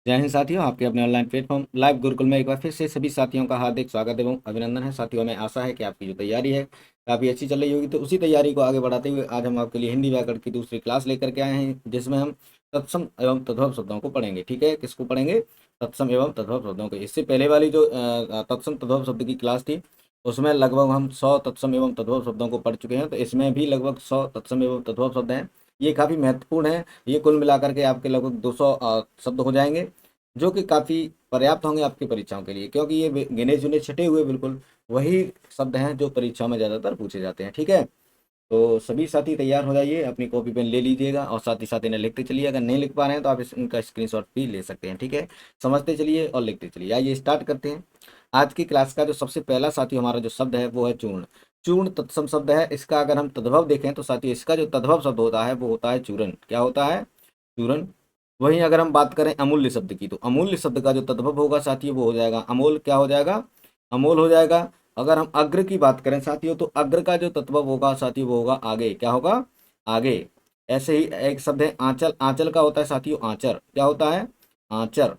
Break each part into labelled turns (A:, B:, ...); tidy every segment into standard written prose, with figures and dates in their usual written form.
A: जय हिंद साथियों, आपके अपने ऑनलाइन प्लेटफॉर्म लाइव गुरुकुल में एक बार फिर से सभी साथियों का हार्दिक स्वागत एवं अभिनंदन है। साथियों, हमें आशा है कि आपकी जो तैयारी है काफ़ी अच्छी चल रही होगी। तो उसी तैयारी को आगे बढ़ाते हुए आज हम आपके लिए हिंदी व्याकरण की दूसरी क्लास लेकर के आए हैं, जिसमें हम तत्सम एवं तद्भव शब्दों को पढ़ेंगे। ठीक है, किसको पढ़ेंगे? तत्सम एवं तद्भव शब्दों को। इससे पहले वाली जो तत्सम तद्भव शब्द की क्लास थी, उसमें लगभग हम 100 तत्सम एवं तद्भव शब्दों को पढ़ चुके हैं। तो इसमें भी लगभग 100 तत्सम एवं तद्भव शब्द हैं। ये काफ़ी महत्वपूर्ण है। ये कुल मिलाकर के आपके लगभग 200 शब्द हो जाएंगे, जो कि काफ़ी पर्याप्त होंगे आपकी परीक्षाओं के लिए, क्योंकि ये गिने चुने छटे हुए बिल्कुल वही शब्द हैं जो परीक्षाओं में ज़्यादातर पूछे जाते हैं। ठीक है, तो सभी साथी तैयार हो जाइए, अपनी कॉपी पेन ले लीजिएगा और साथ ही साथ इन्हें लिखते चलिए। अगर नहीं लिख पा रहे हैं तो आप इनका स्क्रीनशॉट भी ले सकते हैं। ठीक है, समझते चलिए और लिखते चलिए। आइए स्टार्ट करते हैं। आज की क्लास का जो सबसे पहला साथी हमारा जो शब्द है वो है चूर्ण। चूर्ण तत्सम शब्द है। इसका अगर हम तद्भव देखें तो साथियों, इसका जो तद्भव शब्द होता है वो होता है चूरन। क्या होता है? चूरन। वहीं अगर हम बात करें अमूल्य शब्द की, तो अमूल्य शब्द का जो तद्भव होगा साथियों वो हो जाएगा अमोल। क्या हो जाएगा? अमोल हो जाएगा। अगर हम अग्र की बात करें साथियों, तो अग्र का जो तद्भव होगा साथियों वो होगा आगे। क्या होगा? आगे। ऐसे ही एक शब्द है आंचल। आंचल का होता है साथियों आंचर। क्या होता है? आंचर।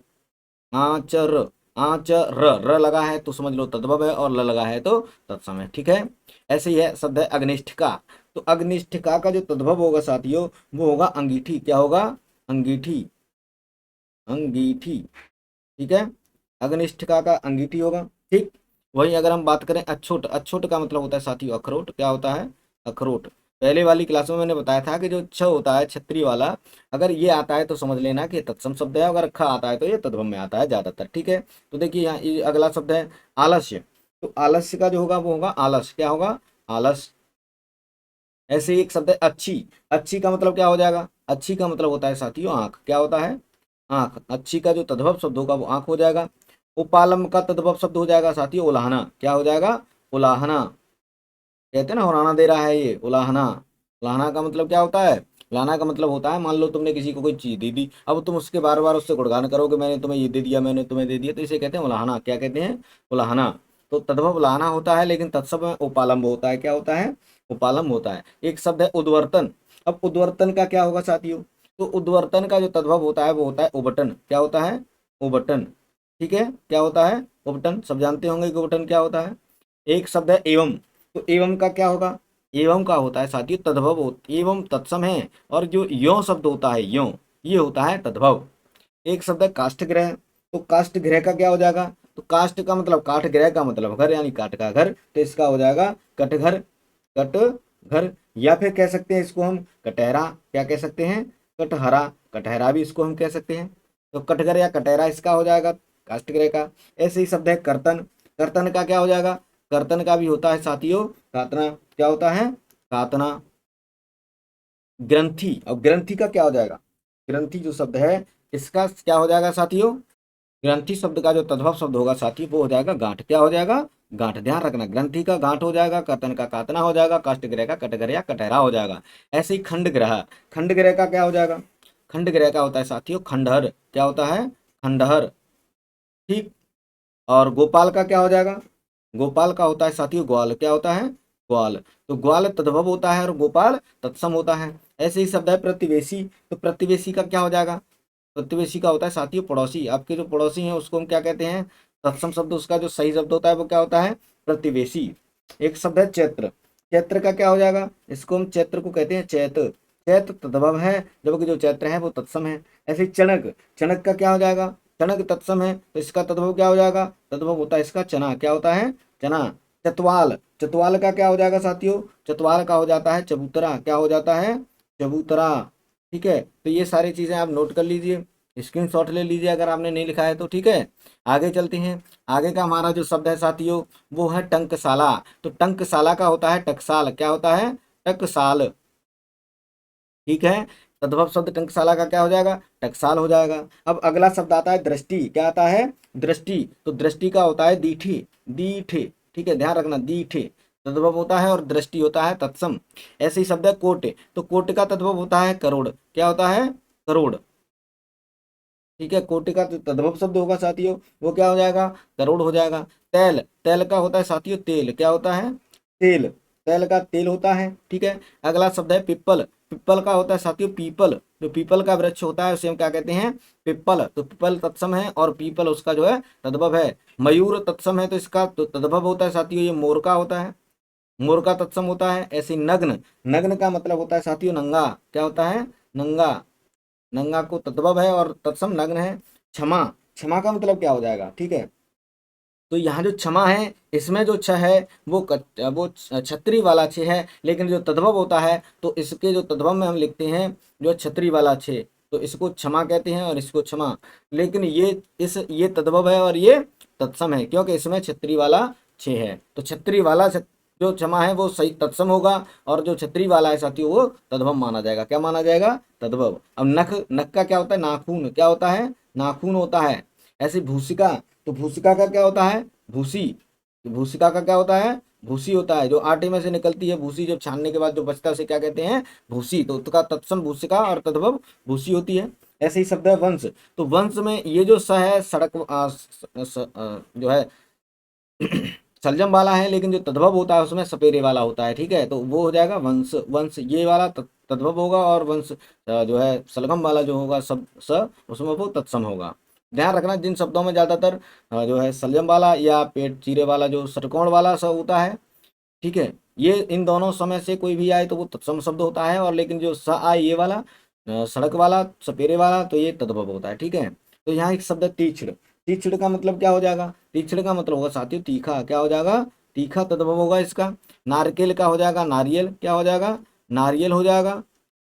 A: आंचर। आंचर र लगा है तो समझ लो तद्भव है, और ल लगा है तो तत्सम है। ठीक है, ऐसे ही है शब्द है अग्निष्ठिका। तो अग्निष्ठिका का जो तद्भव होगा साथियों वो होगा अंगीठी। क्या होगा? अंगीठी। अंगीठी। ठीक है, अग्निष्ठिका का अंगीठी होगा। ठीक। वहीं अगर हम बात करें अछूट, अछूट का मतलब होता है साथियों अखरोट। क्या होता है? अखरोट। पहले वाली क्लास में मैंने बताया था कि जो छ होता है छतरी वाला, अगर ये आता है तो समझ लेना कि ये तत्सम शब्द है, अगर ख आता है तो ये तद्भव में आता है ज्यादातर। ठीक है, तो देखिए यहाँ ये अगला शब्द है आलस्य। तो आलस्य का जो होगा वो होगा आलस। क्या होगा? आलस। ऐसे ही एक शब्द है अच्छी। अच्छी का मतलब क्या हो जाएगा? अच्छी का मतलब होता है साथियों आंख। क्या होता है? आंख। अच्छी का जो तद्भव शब्द होगा वो आंख हो जाएगा। उपालम का तद्भव शब्द हो जाएगा साथियों उलाहना। क्या हो जाएगा? उलाहना। कहते हैं ना उड़ाना दे रहा है ये, उलाहना। उलाहना का मतलब क्या होता है? उलाहना का मतलब होता है, मान लो तुमने किसी को कोई चीज दे दी, अब तुम उसके बार बार उससे गुणगान करोगे, मैंने तुम्हें ये दे दिया, मैंने तुम्हें दे दिया, तो इसे कहते हैं उलाहना। क्या कहते हैं? उलाहना। तो तद्भव उलाहना होता है, लेकिन तत्सम में उपालंब होता है। क्या होता है? उपालंब होता है। एक शब्द है उद्वर्तन। अब उद्वर्तन का क्या होगा साथियों? तो उद्वर्तन का जो तद्भव होता है वो होता है उबटन। क्या होता है? उबटन। ठीक है, क्या होता है? उबटन। सब जानते होंगे कि उबटन क्या होता है। एक शब्द है एवं। तो एवं का क्या होगा? एवं का होता है साथियों तद्भव एवं तत्सम है, और जो यो शब्द होता है यो, ये होता है तद्भव। एक शब्द है काष्ठगृह। तो काष्ठगृह का क्या हो जाएगा? तो काष्ठ का मतलब काठ, गृह का मतलब घर, यानी काठ का घर, तो इसका हो जाएगा कटघर। कटघर। या फिर कह सकते हैं इसको हम कटहरा। क्या कह सकते हैं? कटहरा। कटहरा भी इसको हम कह सकते हैं। तो कटघर या कटहरा इसका हो जाएगा काष्ठगृह का। ऐसे ही शब्द है कर्तन। कर्तन का क्या हो जाएगा? कर्तन का भी होता है साथियों कातना। क्या होता है? कातना। ग्रंथि। और ग्रंथि का क्या हो जाएगा? ग्रंथि जो शब्द है इसका क्या हो जाएगा साथियों? ग्रंथि शब्द का जो तद्भव शब्द होगा साथियों वो हो जाएगा गांठ। क्या हो जाएगा? गांठ। ध्यान रखना, ग्रंथि का गांठ हो जाएगा, कर्तन का कातना हो जाएगा, काष्ठगृह का कटघर या कटहरा हो जाएगा। ऐसे ही खंडग्रह। खंडग्रह का क्या हो जाएगा? खंडग्रह का होता है साथियों खंडहर। क्या होता है? खंडहर। ठीक। और गोपाल का क्या हो जाएगा? गोपाल का होता है साथियों ग्वाल। क्या होता है? ग्वाल। तो ग्वाल तद्भव होता है और गोपाल तत्सम होता है। ऐसे ही शब्द है प्रतिवेशी। तो प्रतिवेशी का क्या हो जाएगा? प्रतिवेशी का होता है साथियों पड़ोसी। आपके जो पड़ोसी हैं उसको हम क्या कहते हैं? तत्सम शब्द, उसका जो सही शब्द होता है वो क्या होता है? प्रतिवेशी। एक शब्द है चैत्र। चैत्र का क्या हो जाएगा? इसको हम चैत्र को कहते हैं चैत। चैत तद्भव है, जबकि जो चैत्र है वो तत्सम है। ऐसे ही चणक। चणक का क्या हो जाएगा? चणक तत्सम है, तो इसका तद्भव क्या हो जाएगा? तद्भव होता है इसका चना। क्या होता है? चना। चतवाल। चतवाल का क्या हो जाएगा साथियों? चतवाल का हो जाता है चबूतरा। क्या हो जाता है? चबूतरा। ठीक है, तो ये सारी चीजें आप नोट कर लीजिए, स्क्रीनशॉट ले लीजिए अगर आपने नहीं लिखा है तो। ठीक है, आगे चलते हैं। आगे का हमारा जो शब्द है साथियों वो है टंकशाला। तो टंकशाला का होता है टकसाल। क्या होता है? टकसाल। ठीक है, तद्भव शब्द टंकशाला का क्या हो जाएगा? टकसाल हो जाएगा। अब अगला शब्द आता है दृष्टि। क्या आता है? दृष्टि। तो दृष्टि का होता है दीठी। दीठे। ठीक है, ध्यान रखना, दीठे तद्भव होता है और दृष्टि होता है तत्सम। ऐसे ही शब्द है कोट। तो कोट का तद्भव होता है करोड़। क्या होता है? करोड़। ठीक है, कोटि का जो तद्भव शब्द होगा साथियों वो क्या हो जाएगा? करोड़ हो जाएगा। तैल। तैल का होता है साथियों तेल। क्या होता है? तेल। तैल का तेल होता है। ठीक है, अगला शब्द है पिप्पल। पिप्पल का होता है साथियों पीपल, जो पीपल का वृक्ष होता है उसे हम क्या कहते हैं, पिप्पल। तो पिप्पल तत्सम है और पीपल उसका जो है तद्भव है। मयूर तत्सम है तो इसका तो तद्भव होता है साथियों ये मोर का होता है, मोर का तत्सम होता है। ऐसे नग्न, नग्न का मतलब होता है साथियों नंगा, क्या होता है, नंगा, नंगा को तद्भव है और तत्सम नग्न है। क्षमा, क्षमा का मतलब क्या हो जाएगा, ठीक है। तो यहाँ जो क्षमा है इसमें जो छ है वो छतरी वाला छ है, लेकिन जो तद्भव होता है तो इसके जो तद्भव में हम लिखते हैं जो छतरी वाला छ, तो इसको क्षमा कहते हैं और इसको क्षमा। लेकिन ये तद्भव है और ये तत्सम है क्योंकि इसमें छतरी वाला छ है। तो छतरी वाला जो क्षमा है वो सही तत्सम होगा और जो छतरी वाला है साथियों वो तद्भव माना जाएगा, क्या माना जाएगा, तद्भव। अब नख, नख का क्या होता है, नाखून, क्या होता है, नाखून होता है। ऐसे भूसिका, तो भूसिका का क्या होता है, भूसी, तो भूसिका का क्या होता है, भूसी होता है। जो आटे में से निकलती है भूसी, जब छानने के बाद जो बचता है उसे क्या कहते हैं, भूसी। तो उसका तत्सम भूसिका और तद्भव भूसी होती है। ऐसे ही शब्द है वंश, तो वंश में ये जो स है सड़क जो है सलजम वाला है, लेकिन जो तद्भव होता है उसमें सपेरे वाला होता है, ठीक है। तो वो हो जाएगा वंश, वंश ये वाला तद्भव होगा और वंश जो है सलगम वाला जो होगा सब स उसमें वो तत्सम होगा। ध्यान रखना जिन शब्दों में ज़्यादातर जो है सलजम वाला या पेट चीरे वाला जो षटकोण वाला स होता है, ठीक है, ये इन दोनों समय से कोई भी आए तो वो तत्सम शब्द होता है, और लेकिन जो स आए ये वाला सड़क वाला सपेरे वाला तो ये तद्भव होता है, ठीक है। तो यहाँ एक शब्द है तीक्ष्ण, तीक्ष्ण का मतलब क्या हो जाएगा, तीक्ष्ण का मतलब होगा साथियों तीखा, क्या हो जाएगा, तीखा तद्भव होगा इसका। नारकेल का हो जाएगा नारियल, क्या हो जाएगा, नारियल हो जाएगा।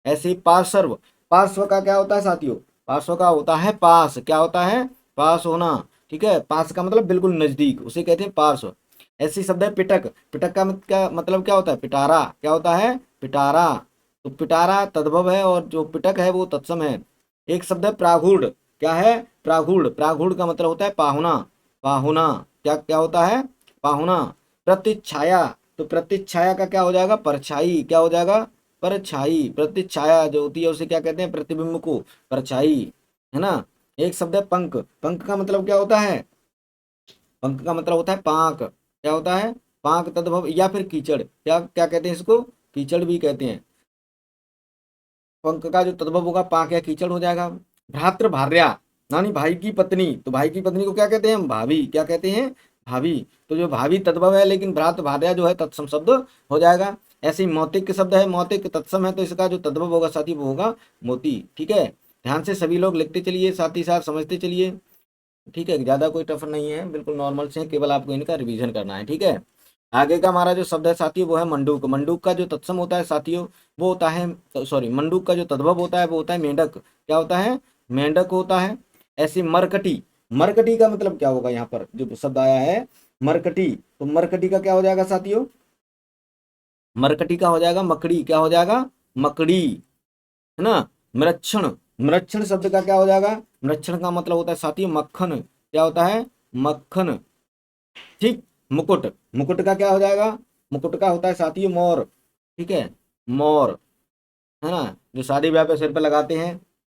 A: ऐसे ही पार्श्व, पार्श्व का क्या होता है साथियों, पार्श्व का होता है पास, क्या होता है, पास होना, ठीक है। पास का मतलब बिल्कुल नजदीक, उसे कहते हैं पार्श्व। ऐसी शब्द है पिटक, पिटक का क्या मतलब क्या होता है, पिटारा, क्या होता है, पिटारा। तो पिटारा तद्भव है और जो पिटक है वो तत्सम है। एक शब्द है प्रागुड़, क्या है, प्रागुड़, प्रागुड़ का मतलब होता है पाहुना, पाहुना, क्या क्या होता है, पाहुना। प्रतिच्छाया, तो प्रतिच्छाया का क्या हो जाएगा, परछाई, क्या हो जाएगा, परछाई। प्रतिच्छाया जो होती है उसे क्या कहते हैं, प्रतिबिंब को परछाई, है ना। एक शब्द है पंख, पंख का मतलब क्या होता है, पंख का मतलब होता है पाक, क्या होता है, पाक तद्भव। या फिर कीचड़, क्या क्या कहते हैं इसको, कीचड़ भी कहते हैं। पंख का जो तद्भव होगा पाक या कीचड़ हो जाएगा। भ्रातृ भार्या, यानी भाई की पत्नी, तो भाई की पत्नी को क्या कहते हैं, भाभी, क्या कहते हैं, भाभी। तो जो भाभी तद्भव है लेकिन भ्रातृ भार्या जो है तत्सम शब्द हो जाएगा। ऐसे ही मौतिक के शब्द है, मौतिक तत्सम है तो इसका जो तद्भव होगा साथी वो होगा मोती, ठीक है। ध्यान से सभी लोग लिखते चलिए, साथ ही साथ समझते चलिए, ठीक है। ज़्यादा कोई टफ नहीं है, बिल्कुल नॉर्मल से है, केवल आपको इनका रिवीजन करना है, ठीक है। आगे का हमारा जो शब्द है साथियों वो है मंडूक, मंडूक का जो तत्सम होता है साथियों वो होता है, सॉरी, मंडूक का जो तद्भव होता है वो होता है मेंढक, क्या होता है, मेंढक होता है। ऐसी मरकटी, मरकटी का मतलब क्या होगा, यहाँ पर जो शब्द आया है मरकटी, तो मरकटी का क्या हो जाएगा साथियों, मरकटी का हो जाएगा मकड़ी, क्या हो जाएगा, मकड़ी, है ना। मृक्षण, मृक्षण शब्द का क्या हो जाएगा, मृक्षण का मतलब होता है साथियों मक्खन, क्या होता है, मक्खन, ठीक। मुकुट, मुकुट का क्या हो जाएगा, मुकुट का होता है साथियों मोर, ठीक है, मोर, है ना, जो शादी ब्याह पे सिर पे लगाते हैं,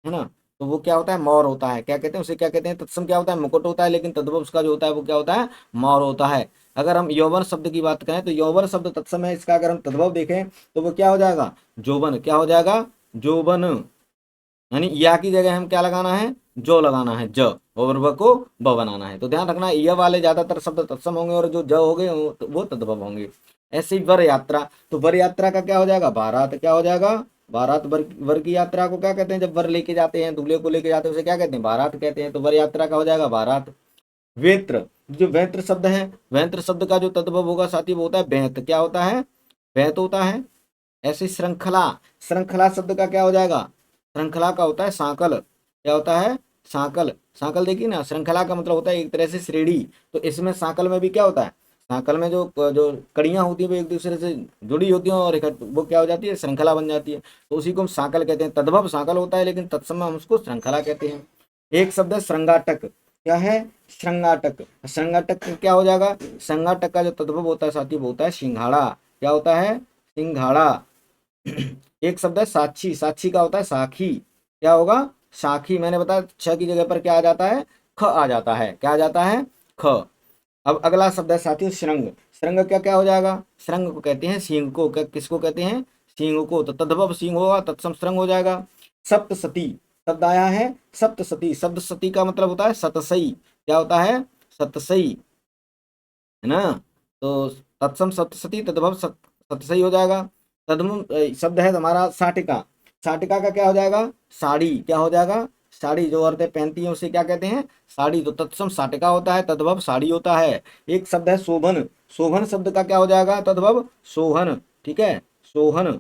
A: है ना, तो वो क्या होता है, मोर होता है, क्या कहते हैं उसे, क्या कहते हैं, तत्सम क्या होता है, मुकुट होता है, लेकिन तद्भव उसका जो होता है वो क्या होता है, मोर होता है। अगर हम यौवन शब्द की बात करें तो यौवन शब्द तत्सम है, इसका अगर हम तद्भव देखें तो वो क्या हो जाएगा, जोबन, क्या हो जाएगा, जोबन। यानी या की जगह हम क्या लगाना है, जो लगाना है, ज, और व को ब बनाना है। तो ध्यान रखना य वाले ज्यादातर शब्द तत्सम होंगे और जो ज होंगे वो तद्भव होंगे। ऐसे ही वर यात्रा, तो वर यात्रा का क्या हो जाएगा, बारात, क्या हो जाएगा, बारात। वर की यात्रा को क्या कहते हैं, जब वर लेके जाते हैं, दूल्हे को लेके जाते हैं उसे क्या कहते हैं, बारात कहते हैं। तो वर यात्रा का हो जाएगा बारात। वेत्र, जो वेत्र शब्द है, वेत्र शब्द का जो तद्भव होगा साथी वो होता है बैंत, क्या होता है, बैंत होता है। ऐसे श्रृंखला, श्रृंखला शब्द का क्या हो जाएगा, श्रृंखला का होता है सांकल, क्या होता है, सांकल। सांकल देखिए ना, श्रृंखला का मतलब होता है एक तरह से श्रेणी, तो इसमें सांकल में भी क्या होता है, सांकल में जो जो कड़ियाँ होती है वो एक दूसरे से जुड़ी होती हैं और वो क्या हो जाती है, श्रृंखला बन जाती है, तो उसी को हम सांकल कहते हैं। तद्भव सांकल होता है लेकिन तत्सम हम उसको श्रृंखला कहते हैं। एक शब्द है श्रृंगाटक, क्या है, श्रृंगाटक। श्रृंगाटक क्या हो जाएगा, श्रृंगाटक का जो तद्भव होता है साथी वो होता है सिंघाड़ा, क्या होता है, सिंघाड़ा। एक शब्द है साक्षी, साक्षी का होता है साखी, क्या होगा, साखी। मैंने बताया छ की जगह पर क्या आ जाता है, ख आ जाता है, क्या आ जाता है, ख। अब अगला शब्द है साथियों श्रृंग, श्रृंग क्या क्या हो जाएगा, श्रृंग को कहते हैं सींग को, क्या किसको कहते हैं, सींग को, तो तद्भव सींग होगा, तत्सम श्रृंग हो जाएगा। सप्तसती शब्द आया है, सप्तसती, शब्द सती का मतलब होता है सतसई, क्या होता है, सतसई, है ना। तो तत्सम सप्तसती तद्भव सतसई हो जाएगा। तद्भव शब्द है हमारा साटिका, साटिका का क्या हो जाएगा, साड़ी, क्या हो जाएगा, साड़ी, जो औरतें पहनती हैं उसे क्या कहते हैं, साड़ी, तो तत्सम साटिका होता है, तद्भव साड़ी होता है। एक शब्द है शोभन, शोभन शब्द का क्या हो जाएगा, तद्भव सोहन, ठीक है, सोहन।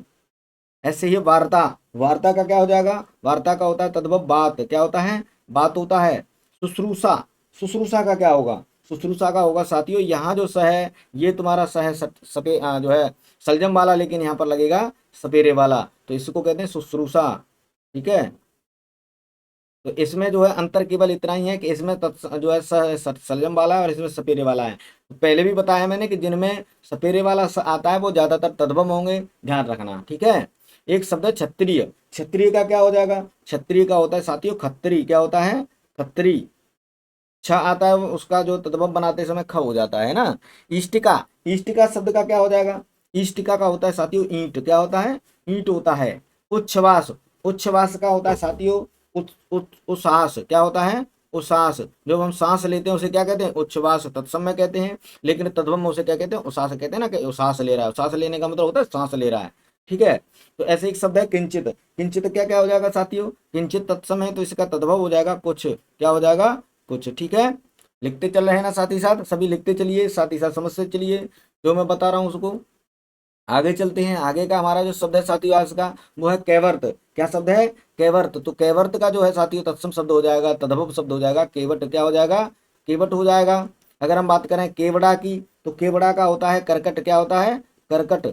A: ऐसे ही वार्ता, वार्ता का क्या हो जाएगा, वार्ता का होता है तद्भव बात, क्या होता है, बात होता है। शुश्रूषा, शुश्रूषा का क्या होगा, शुश्रूषा का होगा साथियों, यहाँ जो स है ये तुम्हारा स है जो है सलजम वाला, लेकिन यहाँ पर लगेगा सपेरे वाला, तो इसको कहते हैं शुश्रूषा, ठीक है। तो इसमें जो है अंतर केवल इतना ही है कि इसमें जो है सलजम वाला है और इसमें सपेरे वाला है। तो पहले भी बताया मैंने कि जिनमें सपेरे वाला आता है वो ज्यादातर तद्भव होंगे, ध्यान रखना, ठीक है। एक शब्द है क्षत्रिय, क्षत्रिय का क्या हो जाएगा, क्षत्रिय का होता है साथियों खत्री, क्या होता है, खत्री। छ आता है उसका जो तद्भव बनाते समय ख हो जाता है ना। इष्टिका, इष्टिका शब्द का क्या हो जाएगा, इष्टिका का होता है साथियों ईंट, क्या होता है, ईंट होता है। उच्छ्वास, उच्छ्वास का होता है साथियों उच्छ्वास, क्या होता है, उच्छ्वास, जब हम सांस लेते हैं उसे क्या कहते हैं, उच्छ्वास, तत्समय कहते हैं, लेकिन तद्भव में उसे क्या कहते हैं, उच्छ्वास कहते हैं ना, कि सांस ले रहा है, सांस लेने का मतलब होता है सांस ले रहा है, ठीक है। तो ऐसे एक शब्द है किंचित, किंचित क्या क्या हो जाएगा साथियों, किंचित तत्सम है तो इसका तद्भव हो जाएगा कुछ, क्या हो जाएगा, कुछ, ठीक है। लिखते चल रहे हैं ना साथ ही साथ, सभी लिखते चलिए, साथ ही साथ समझते चलिए जो मैं बता रहा हूँ उसको। आगे चलते हैं, आगे का हमारा जो शब्द है साथियों आज का वो है कैवर्त, क्या शब्द है, कैवर्त। तो कैवर्त का जो है साथियों तत्सम शब्द हो जाएगा, तद्भव शब्द हो जाएगा, केवट, क्या हो जाएगा, केवट हो जाएगा। अगर हम बात करें केवड़ा की, तो केवड़ा का होता है करकट, क्या होता है, करकट,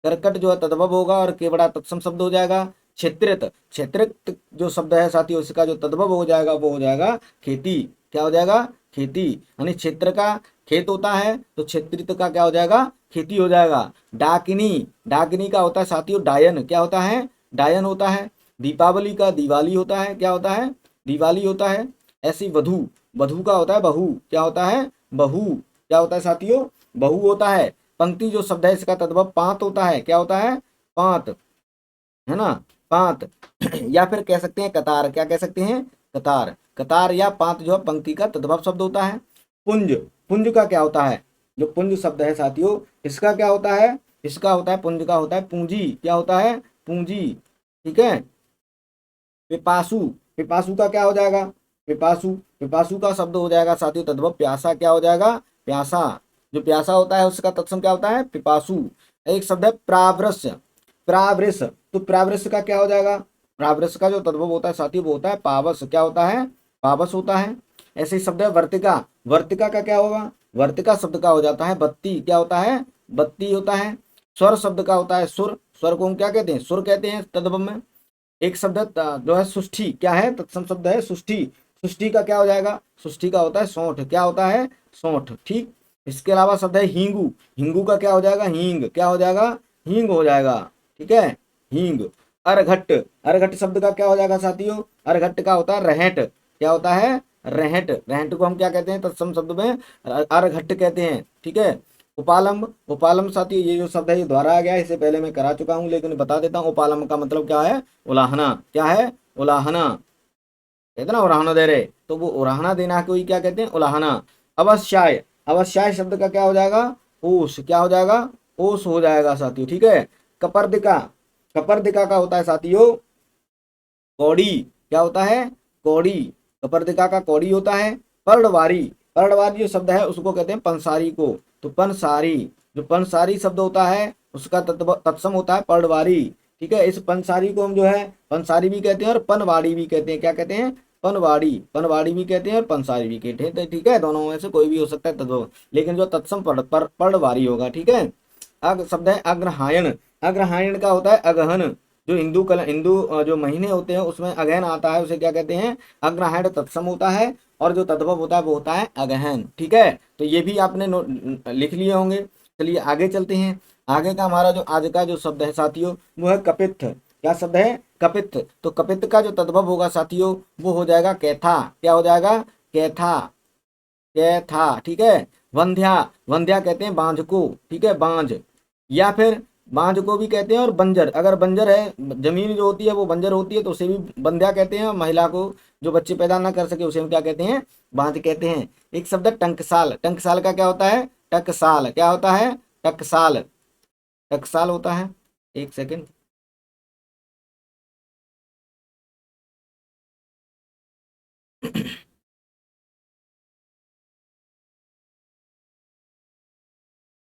A: करकट जो है तद्भव होगा और केवड़ा तत्सम शब्द हो जाएगा। क्षेत्रित, क्षेत्रित जो शब्द है साथियों इसका जो तद्भव हो जाएगा वो हो जाएगा खेती, क्या हो जाएगा, खेती, यानी क्षेत्र का खेत होता है तो क्षेत्रित का क्या हो जाएगा, खेती हो जाएगा। डाकिनी, डाकिनी का होता है साथियों डायन, क्या होता है, डायन होता है। दीपावली का दिवाली होता है, क्या होता है, दिवाली होता है। ऐसी वधु, वधु का होता है बहू, क्या होता है, बहू, क्या होता है साथियों, बहू होता है। पंक्ति जो शब्द है इसका तद्भव पांत होता है, क्या होता है, पांत, है ना, पांत। या फिर कह सकते हैं कतार, क्या कह सकते हैं, कतार, कतार या पांत जो है पंक्ति का तद्भव शब्द होता है। पुंज, पुंज का क्या होता है, जो पुंज शब्द है साथियों इसका क्या होता है, इसका होता है पुंज का होता है पूंजी, क्या होता है, पूंजी, ठीक है। पिपासु, पिपासु का क्या हो जाएगा, पिपासु, पिपासु का शब्द हो जाएगा साथियों तद्भव प्यासा, क्या हो जाएगा, प्यासा, जो प्यासा होता है उसका तत्सम क्या होता है, पिपासु। एक शब्द है प्रावृष, प्रावृष, तो प्रावृष का क्या हो जाएगा, प्रावृष का जो तद्भव होता है साथियों वो होता है पावस, क्या होता है, पावस होता है। ऐसे ही शब्द है वर्तिका, वर्तिका का क्या होगा, वर्तिका शब्द का हो जाता है बत्ती, क्या होता है, बत्ती होता है। स्वर शब्द का होता है सुर, स्वर को हम क्या कहते हैं, सुर कहते हैं तद्भव में। एक शब्द है जो है सुष्ठी, क्या है, तत्सम शब्द है सुष्ठी, सुष्ठी का क्या हो जाएगा, सुष्ठी का होता है सौंठ, क्या होता है, सौंठ, ठीक। इसके अलावा शब्द है हींगू, हींगू का क्या हो जाएगा, हींग, क्या हो जाएगा, हींग हो जाएगा, ठीक है, हींग। अरघट, अरघट शब्द का क्या हो जाएगा साथियों, अरघट का होता है रहट, क्या होता है, रहट, रहट को हम क्या कहते हैं तत्सम शब्द में अरघट कहते हैं, ठीक है। उपालंब, उपालंब साथियों ये जो शब्द है ये दोहरा गया है, इससे पहले मैं करा चुका हूं लेकिन बता देता हूँ। उपालंब का मतलब क्या है, उलाहना, क्या है, उलाहना, कहते ना उलाहना दे रहे, तो वो उलाहना देना को ही क्या कहते हैं, उलाहना। अवश्याय, अवश्याय शब्द का क्या हो जाएगा, ओस, क्या हो जाएगा, ओस हो जाएगा साथियों, ठीक है। कपर्दिका, कपर्दिका का होता है साथियों कौड़ी, क्या होता है, कौड़ी, कपर्दिका का कौड़ी होता है। पर्णवारी, पर्णवारी जो शब्द है उसको कहते हैं पंसारी को, तो पंसारी, जो पंसारी शब्द होता है उसका तत्सम होता है पर्णवारी, ठीक है। इस पंसारी को हम जो है पंसारी भी कहते हैं और पनवाड़ी भी कहते हैं, क्या कहते हैं, पनवाड़ी, पनवाड़ी भी कहते हैं और पंसारी भी कहते हैं, तो ठीक है दोनों में से कोई भी हो सकता है तद्भव, लेकिन जो तत्सम पर्णवारी होगा, ठीक है। अग शब्द है अग्रहायण, अग्रहायण का होता है अगहन, जो हिंदू जो महीने होते हैं उसमें अगहन आता है उसे क्या कहते हैं, अग्रहायण तत्सम होता है और जो तद्भव होता है वो होता है अगहन, ठीक है। तो ये भी आपने लिख लिए होंगे। चलिए आगे चलते हैं, आगे का हमारा जो आज का जो शब्द है साथियों वो है कपित्थ, क्या शब्द है, कपित्थ। तो कपित्थ का जो तद्भव होगा साथियों वो हो जाएगा कैथा, क्या हो जाएगा, कैथा, कैथा, ठीक है। वंध्या, वंध्या कहते हैं बांझ को, ठीक है, बांझ। या फिर बांझ को भी कहते हैं और बंजर, अगर बंजर है जमीन जो होती है वो बंजर होती है तो उसे भी बंध्या कहते हैं। महिला को जो बच्चे पैदा ना कर सके उसे हम क्या कहते हैं, बांझ कहते हैं। एक शब्द है टंकसाल, टंकसाल का क्या होता है, टकसाल क्या होता है, टकसाल, टकसाल होता है। एक सेकंड,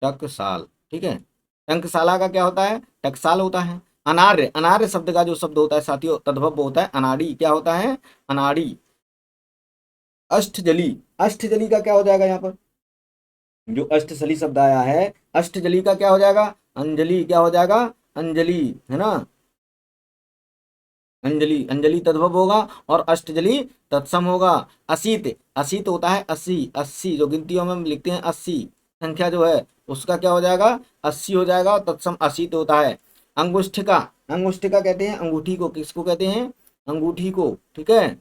A: टकसाल, ठीक है। टंकशाला का क्या होता है, टकसाल होता है। अनार्य, अनार्य शब्द का जो शब्द होता है साथियों तद्भव होता है अनाड़ी, क्या होता है, अनाड़ी। अष्टजली, अष्टजली का क्या हो जाएगा यहाँ पर, जो अष्टसली शब्द आया है अष्टजली का क्या हो जाएगा, अंजलि, क्या हो जाएगा, अंजलि, है ना, अंजलि, अंजलि तद्भव होगा और अष्टजली तत्सम होगा। असीत, असीत होता है अस्सी, अस्सी जो गिनतियों में हम लिखते हैं 80 संख्या जो है उसका क्या हो जाएगा, 80 हो जाएगा और तत्सम असीत होता है। अंगुष्ठिका, अंगुष्ठिका कहते हैं अंगूठी को, किसको कहते हैं, अंगूठी को, ठीक है।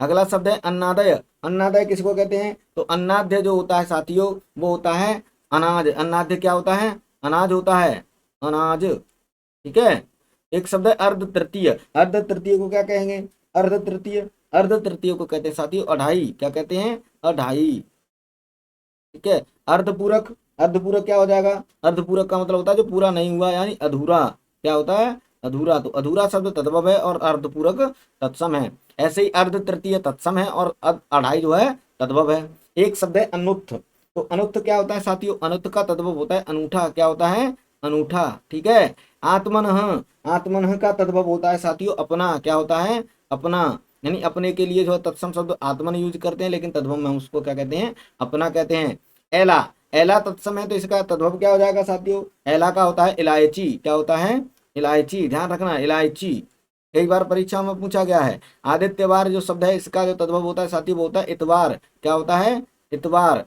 A: अगला शब्द है अन्नादय, अन्नादय किसको कहते हैं, तो अन्नाद्य जो होता है साथियों वो होता है अनाज, अन्नाद्य क्या होता है, अनाज होता है, अनाज, ठीक है। एक शब्द है अर्ध तृतीय, अर्ध तृतीय को क्या कहेंगे, अर्ध तृतीय, अर्ध तृतीय को कहते हैं साथियों अढ़ाई, क्या कहते हैं, अढ़ाई, ठीक है। अर्धपूरक, अर्धपूरक क्या हो जाएगा, अर्धपूरक का मतलब होता है जो पूरा नहीं हुआ यानी अधूरा, क्या होता है, अधूरा। तो अधूरा शब्द तद्भव है और अर्धपूरक तत्सम है। ऐसे ही अर्ध तृतीय तत्सम है और अढ़ाई जो है तद्भव है। एक शब्द है अनुत्थ, तो अनुत्थ क्या होता है साथियों, अनुत्थ का तद्भव होता है अनूठा, क्या होता है, अनूठा, ठीक है। आत्मनः, आत्मनः का तद्भव होता है साथियों अपना, क्या होता है, अपना, यानी अपने के लिए जो है तत्सम शब्द आत्मन यूज करते हैं लेकिन तद्भव में उसको क्या कहते हैं, अपना कहते हैं। एला, एला तत्सम है तो इसका तद्भव क्या हो जाएगा साथियों, एला का होता है इलायची, क्या होता है, इलायची, ध्यान रखना इलायची, कई बार परीक्षा में पूछा गया है। आदित्यवार जो शब्द है इसका जो तद्भव होता है साथियों वो होता है इतवार, क्या होता है, इतवार,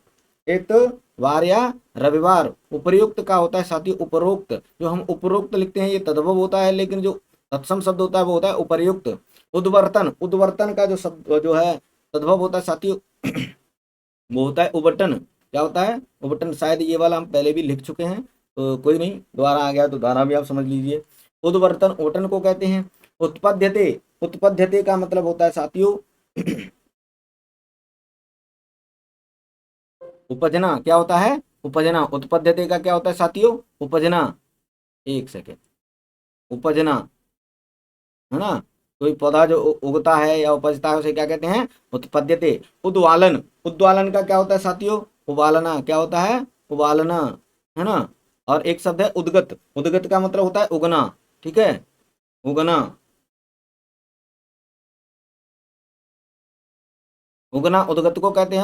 A: इतवार या रविवार। उपर्युक्त का होता है साथियों उपरोक्त, जो हम उपरोक्त लिखते हैं ये तद्भव होता है लेकिन जो तत्सम शब्द होता है वो होता है उपर्युक्त। उद्वर्तन, उद्वर्तन का जो शब्द जो है तद्भव होता है साथियों वो होता है उबटन, क्या होता है, उबटन। शायद ये वाला हम पहले भी लिख चुके हैं तो कोई नहीं, दोबारा आ गया तो दोबारा भी आप समझ लीजिए। उद्वर्तन उबटन को कहते हैं। उत्पद्यते, उत्पद्यते का मतलब होता है साथियों उपजना, क्या होता है, उपजना। उत्पद्यते का क्या होता है साथियों, उपजना, एक सेकेंड, उपजना, है ना, कोई पौधा जो उगता है या उपजता है उसे क्या कहते हैं, उत्पद्यते। उद्वालन, उद्वालन का क्या होता है साथियों, उबालना, क्या होता है, उबालना, है ना। और एक शब्द है उद्गत, उद्गत का मतलब होता है उगना, ठीक है, उगना, उगना उद्गत को कहते हैं।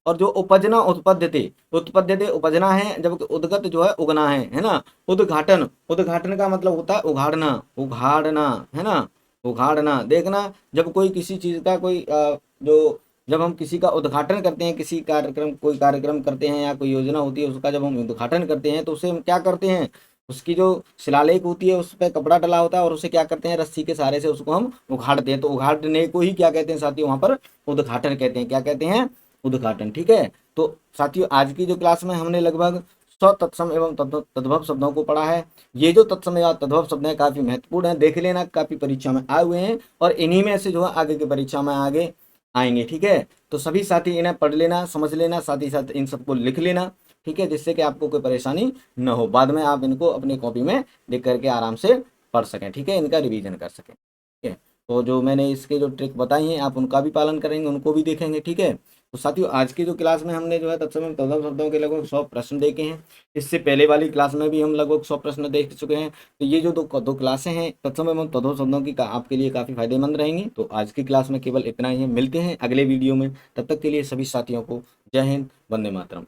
A: और जो उपजना उत्पद्यते, उत्पद्यते उपजना है जबकि उद्गत जो है उगना है ना। उद्घाटन, उद्घाटन का मतलब होता है उघाड़ना, उघाड़ना, है ना, उघाड़ना। देखना जब कोई किसी चीज का कोई जो जब हम किसी का उद्घाटन करते हैं, किसी कार्यक्रम कोई कार्यक्रम करते हैं या कोई योजना होती है उसका जब हम उद्घाटन करते हैं तो उसे हम क्या करते हैं, उसकी जो शिलालेख होती है उस पर कपड़ा डला होता है और उसे क्या करते हैं रस्सी के सहारे से उसको हम उघाड़ते हैं, तो उघाड़ने को ही क्या कहते हैं साथियों, वहां पर उद्घाटन कहते हैं, क्या कहते हैं, उद्घाटन, ठीक है। तो साथियों आज की जो क्लास में हमने लगभग 100 तत्सम एवं तद्भव शब्दों को पढ़ा है। ये जो तत्सम या तद्भव शब्द हैं काफी महत्वपूर्ण है, देख लेना, काफी परीक्षा में आए हुए हैं और इन्हीं में से जो है आगे की परीक्षा में आगे आएंगे, ठीक है। तो सभी साथी इन्हें पढ़ लेना, समझ लेना, साथ ही साथ इन सबको लिख लेना, ठीक है, जिससे कि आपको कोई परेशानी न हो, बाद में आप इनको अपनी कॉपी में लिख करके आराम से पढ़ सकें, ठीक है, इनका रिवीजन कर सकें, ठीक है। तो जो मैंने इसके जो ट्रिक बताई हैं आप उनका भी पालन करेंगे, उनको भी देखेंगे, ठीक है। तो साथियों आज की जो क्लास में हमने जो है तत्सम एवं तद्भव शब्दों के लगभग 100 प्रश्न देखे हैं। इससे पहले वाली क्लास में भी हम लगभग 100 प्रश्न देख चुके हैं। तो ये जो दो क्लासें हैं तत्सम एवं तद्भव शब्दों की आपके लिए काफ़ी फायदेमंद रहेंगी। तो आज की क्लास में केवल इतना ही है, मिलते हैं अगले वीडियो में, तब तक के लिए सभी साथियों को जय हिंद, वंदे मातरम।